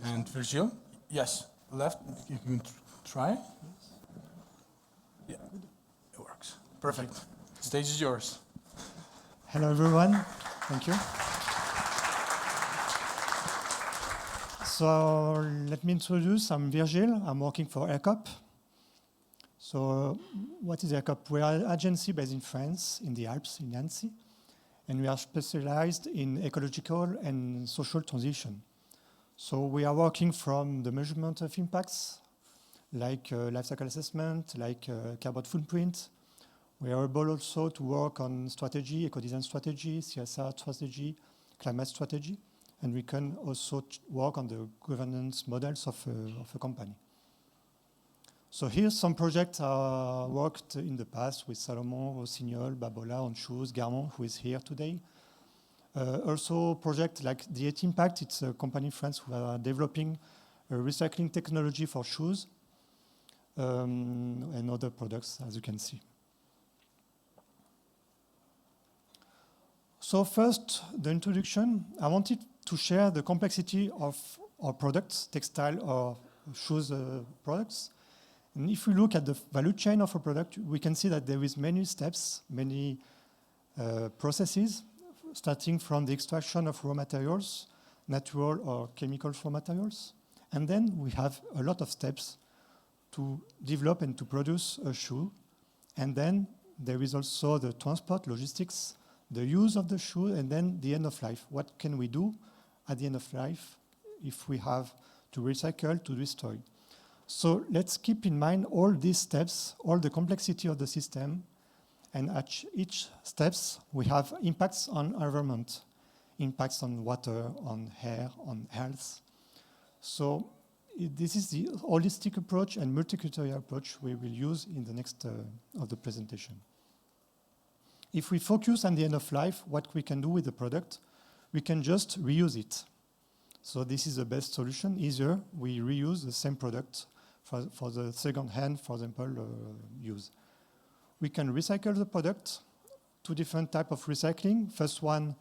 And Virgile? Yes, left. You can try. Yeah, it works. Perfect. Stage is yours. Hello, everyone. Thank you. So let me introduce. I'm Virgile. I'm working for ERCOP. So what is ERCOP? We are an agency based in France, in the Alps, in Nancy. And we are specialized in ecological and social transition. So we are working from the measurement of impacts, like lifecycle assessment, like carbon footprint. We are able also to work on strategy, eco-design strategy, CSR strategy, climate strategy, and we can also work on the governance models of a company. So here's some projects worked in the past with Salomon, Rossignol, Babola on shoes, Garmon, who is here today. Also projects like the 8 Impact, it's a company in France who are developing a recycling technology for shoes and other products, as you can see. So first, the introduction. I wanted to share the complexity of our products, textile or shoes products. And if we look at the value chain of a product, we can see that there is many steps, many processes, starting from the extraction of raw materials, natural or chemical raw materials. And then we have a lot of steps to develop and to produce a shoe. And then there is also the transport, logistics, the use of the shoe, and then the end of life. What can we do at the end of life if we have to recycle, to destroy? So let's keep in mind all these steps, all the complexity of the system, and at each steps we have impacts on environment, impacts on water, on air, on health. So this is the holistic approach and multi-criteria approach we will use in the next of the presentation. If we focus on the end of life, what we can do with the product, we can just reuse it. So this is the best solution, easier. We reuse the same product for the second hand, for example, use. We can recycle the product, 2 different types of recycling. First one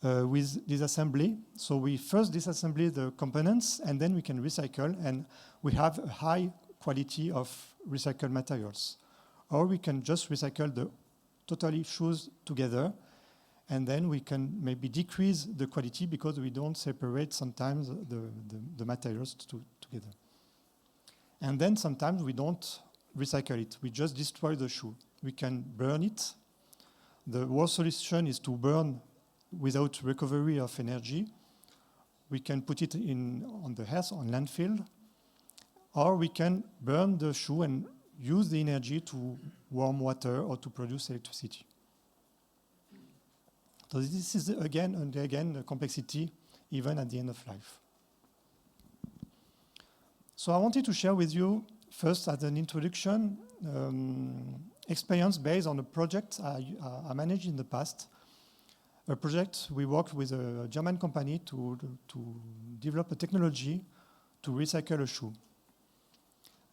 with disassembly. So we first disassemble the components and then we can recycle, and we have a high quality of recycled materials. Or we can just recycle the totally shoes together, and then we can maybe decrease the quality because we don't separate sometimes the materials together. And then sometimes we don't recycle it. We just destroy the shoe. We can burn it. The worst solution is to burn without recovery of energy. We can put it on the earth, on landfill, or we can burn the shoe and use the energy to warm water or to produce electricity. So this is again and again the complexity even at the end of life. So I wanted to share with you first as an introduction experience based on a project I managed in the past. A project we worked with a German company to develop a technology to recycle a shoe.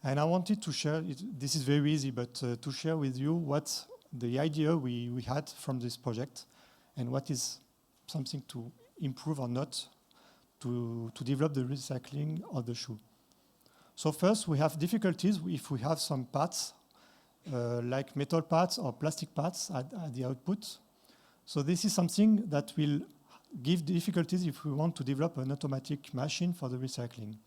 And I wanted to share, this is very easy, but to share with you what the idea we had from this project and what is something to improve or not to develop the recycling of the shoe. So first, we have difficulties if we have some parts, like metal parts or plastic parts at the output. So this is something that will give difficulties if we want to develop an automatic machine for the recycling.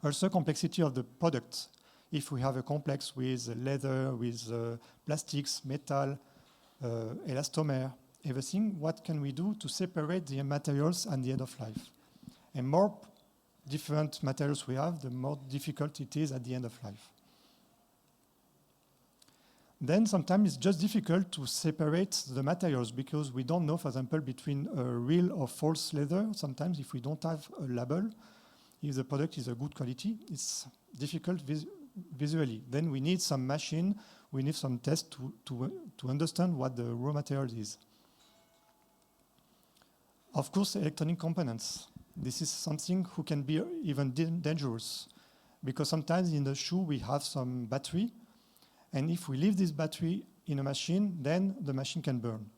Also, complexity of the product. If we have a complex with leather, with plastics, metal, elastomer, everything, what can we do to separate the materials at the end of life? And more different materials we have, the more difficult it is at the end of life. Then sometimes it's just difficult to separate the materials because we don't know, for example, between a real or false leather. Sometimes if we don't have a label, if the product is a good quality, it's difficult visually. Then we need some machine, we need some test to understand what the raw material is. Of course, electronic components. This is something who can be even dangerous because sometimes in the shoe we have some battery, and if we leave this battery in a machine, then the machine can burn.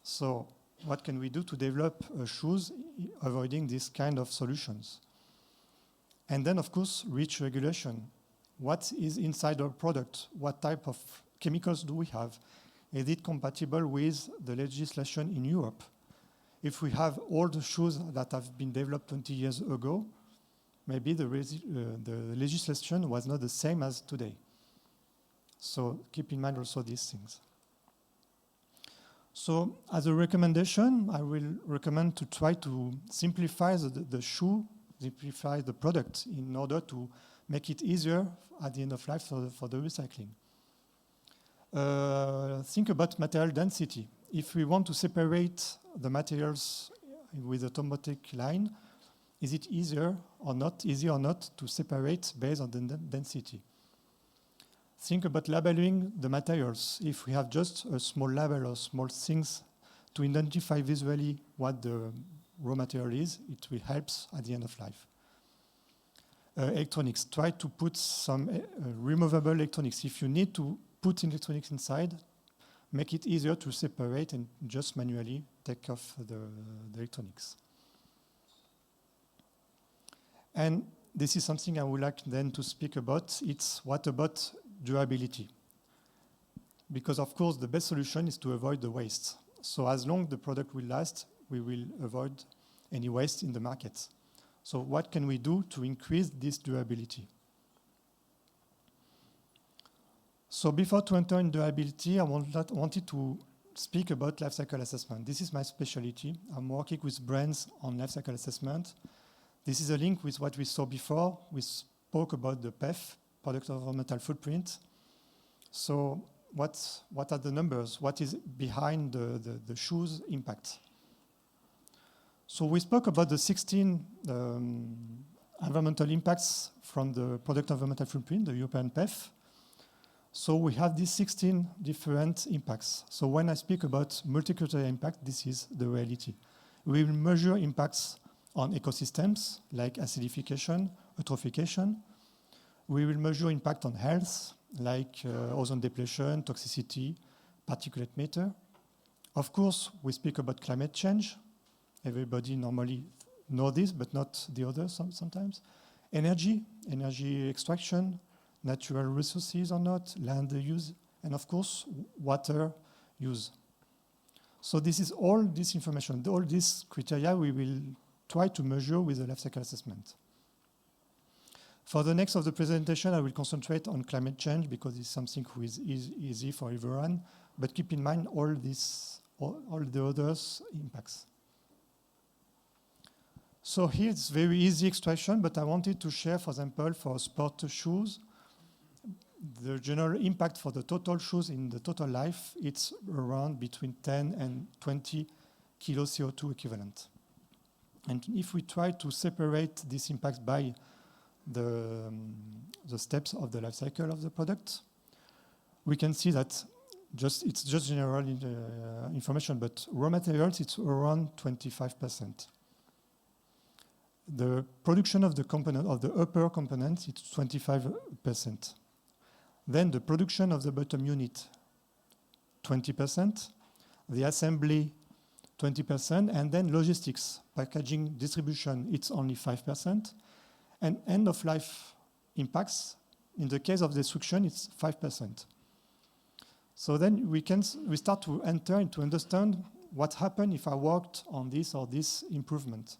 So what can we do to develop shoes avoiding this kind of solutions? And then, of course, REACH regulation. What is inside our product? What type of chemicals do we have? Is it compatible with the legislation in Europe? If we have old shoes that have been developed 20 years ago, maybe the legislation was not the same as today. So keep in mind also these things. So as a recommendation, I will recommend to try to simplify the shoe, simplify the product in order to make it easier at the end of life for the recycling. Think about material density. If we want to separate the materials with a automatic line, is it easy or not to separate based on the density? Think about labeling the materials. If we have just a small label or small things to identify visually what the raw material is, it will help at the end of life. Electronics, try to put some removable electronics. If you need to put electronics inside, make it easier to separate and just manually take off the electronics. And this is something I would like then to speak about. It's what about durability? Because of course the best solution is to avoid the waste. So as long as the product will last, we will avoid any waste in the market. So what can we do to increase this durability? So before to enter in durability, I wanted to speak about lifecycle assessment. This is my specialty. I'm working with brands on lifecycle assessment. This is a link with what we saw before. We spoke about the PEF, product environmental footprint. So what are the numbers? What is behind the shoes impact? So we spoke about the 16 environmental impacts from the product environmental footprint, the European PEF. So we have these 16 different impacts. So when I speak about multi-criteria impact, this is the reality. We will measure impacts on ecosystems like acidification, eutrophication. We will measure impact on health like ozone depletion, toxicity, particulate matter. Of course, we speak about climate change. Everybody normally knows this, but not the others sometimes. Energy extraction, natural resources or not, land use, and of course, water use. So this is all this information, all these criteria we will try to measure with the lifecycle assessment. For the next of the presentation, I will concentrate on climate change because it's something which is easy for everyone, but keep in mind all the others impacts. So here it's very easy extraction, but I wanted to share, for example, for sport shoes, the general impact for the total shoes in the total life, it's around between 10 and 20 kilo CO2 equivalent. And if we try to separate this impact by the steps of the life cycle of the product, we can see that it's just general information, but raw materials, it's around 25%. The production of the component, of the upper components, it's 25%. Then the production of the bottom unit, 20%. The assembly, 20%. And then logistics, packaging, distribution, it's only 5%. And end-of-life impacts, in the case of destruction, it's 5%. So then we start to enter and to understand what happened if I worked on this or this improvement.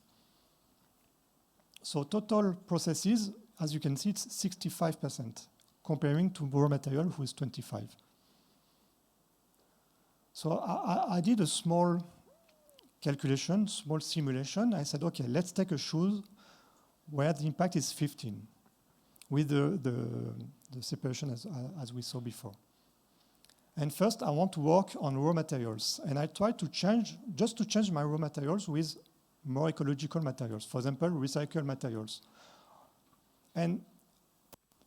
So total processes, as you can see, it's 65%, comparing to raw material, who is 25%. So I did a small calculation, small simulation. I said, okay, let's take a shoe where the impact is 15, with the separation as we saw before. And first, I want to work on raw materials. And I try to change my raw materials with more ecological materials, for example, recycled materials. And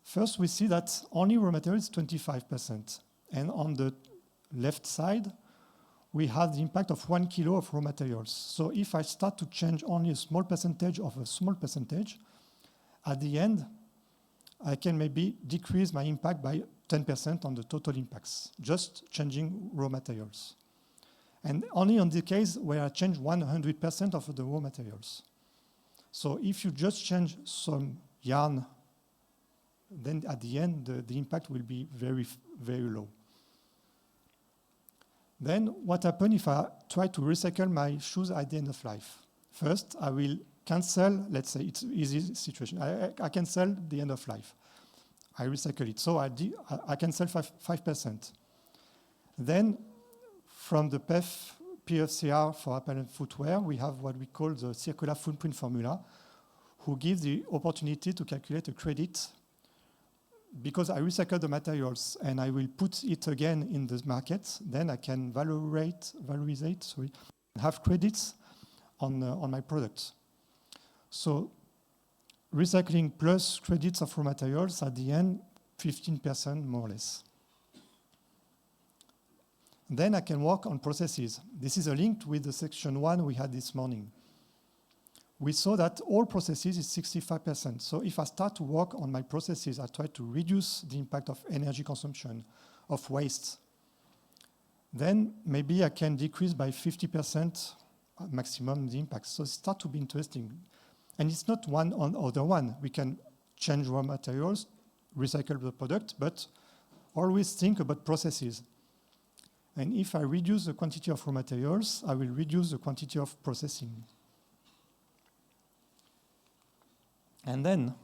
first, we see that only raw materials is 25%. And on the left side, we have the impact of 1 kilo of raw materials. So if I start to change only a small percentage of a small percentage, at the end, I can maybe decrease my impact by 10% on the total impacts, just changing raw materials. And only on the case where I change 100% of the raw materials. So if you just change some yarn, then at the end, the impact will be very, very low. Then what happens if I try to recycle my shoes at the end of life? First, I will cancel, let's say it's an easy situation. I cancel the end of life. I recycle it. So I cancel 5%. Then from the PFCR for apparel and footwear, we have what we call the circular footprint formula, who gives the opportunity to calculate a credit because I recycle the materials and I will put it again in the market, then I can valorize and have credits on my products. So recycling plus credits of raw materials at the end, 15% more or less. Then I can work on processes. This is a link with the section 1 we had this morning. We saw that all processes is 65%. So if I start to work on my processes, I try to reduce the impact of energy consumption, of waste. Then maybe I can decrease by 50% maximum the impact. So it starts to be interesting. And it's not one on other one. We can change raw materials, recycle the product, but always think about processes. And if I reduce the quantity of raw materials, I will reduce the quantity of processing. And then,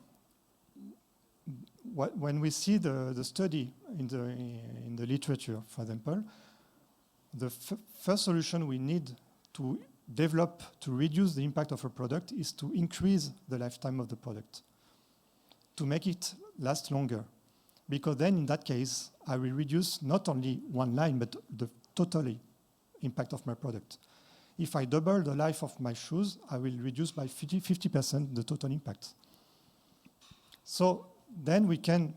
when we see the study in the literature, for example, the first solution we need to develop to reduce the impact of a product is to increase the lifetime of the product, to make it last longer. Because then, in that case, I will reduce not only one line, but the total impact of my product. If I double the life of my shoes, I will reduce by 50% the total impact. So then we can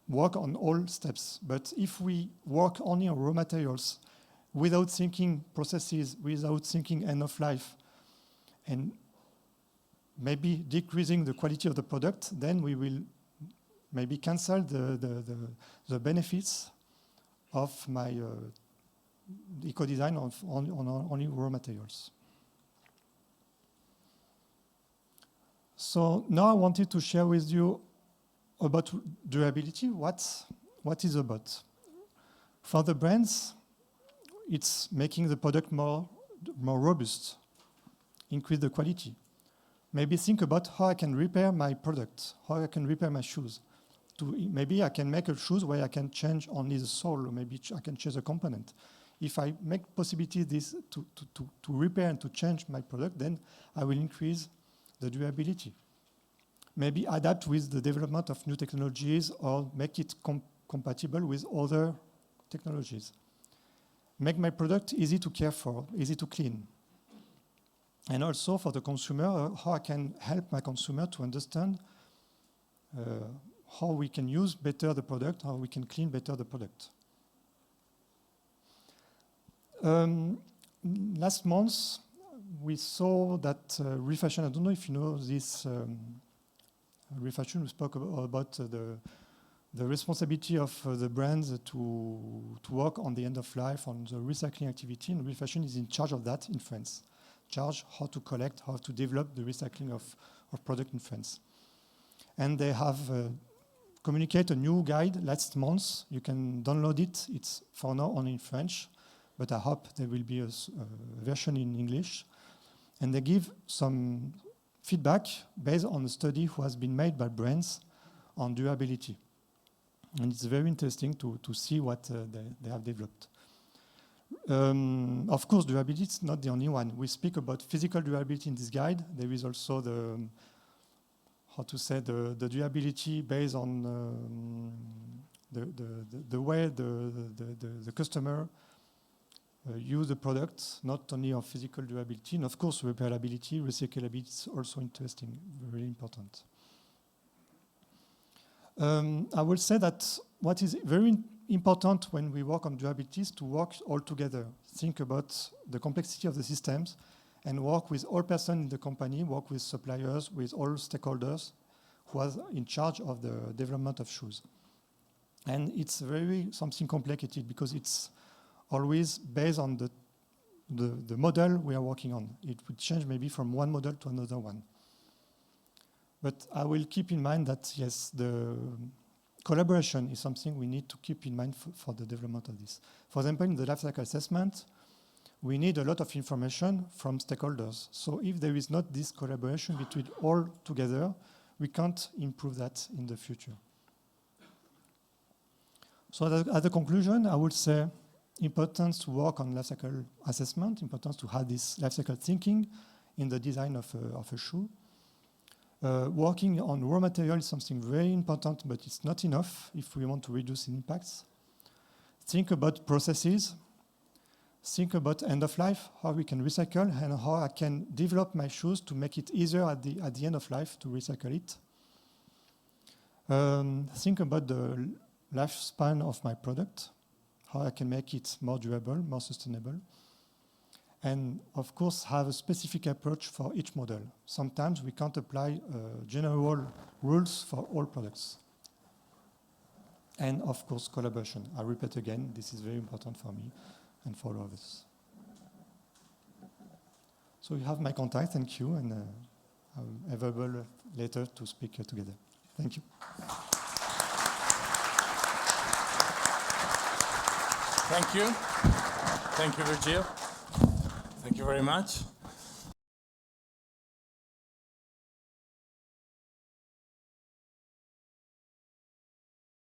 work on all steps. But if we work only on raw materials without thinking processes, without thinking end of life, and maybe decreasing the quality of the product, then we will maybe cancel the benefits of my eco-design on only raw materials. So now I wanted to share with you about durability, what is about. For the brands, it's making the product more robust, increase the quality. Maybe think about how I can repair my product, how I can repair my shoes. Maybe I can make a shoes where I can change only the sole, or maybe I can change a component. If I make possibility this to repair and to change my product, then I will increase the durability. Maybe adapt with the development of new technologies or make it compatible with other technologies. Make my product easy to care for, easy to clean. And also for the consumer, how I can help my consumer to understand how we can use better the product, how we can clean better the product. Last month, we saw that Refashion, I don't know if you know this Refashion, we spoke about the responsibility of the brands to work on the end of life, on the recycling activity, and Refashion is in charge of that in France. Charge how to collect, how to develop the recycling of product in France. And they have communicated a new guide last month. You can download it. It's for now only in French, but I hope there will be a version in English. And they give some feedback based on a study who has been made by brands on durability. And it's very interesting to see what they have developed. Of course, durability is not the only one. We speak about physical durability in this guide. There is also the durability based on the way the customer use the product, not only of physical durability, and of course repairability, recyclability is also interesting, very important. I will say that what is very important when we work on durability is to work all together, think about the complexity of the systems, and work with all persons in the company, work with suppliers, with all stakeholders who are in charge of the development of shoes. And it's very something complicated because it's always based on the model we are working on. It would change maybe from one model to another one. But I will keep in mind that, yes, the collaboration is something we need to keep in mind for the development of this. For example, in the lifecycle assessment, we need a lot of information from stakeholders. So if there is not this collaboration between all together, we can't improve that in the future. So as a conclusion, I would say importance to work on lifecycle assessment, importance to have this lifecycle thinking in the design of a shoe. Working on raw material is something very important, but it's not enough if we want to reduce impacts. Think about processes. Think about end of life, how we can recycle, and how I can develop my shoes to make it easier at the end of life to recycle it. Think about the lifespan of my product, how I can make it more durable, more sustainable. And of course, have a specific approach for each model. Sometimes we can't apply general rules for all products. And of course, collaboration. I repeat again, this is very important for me and for all of us. So you have my contact, thank you, and I'm available later to speak together. Thank you. Thank you. Thank you, Virgile. Thank you very much.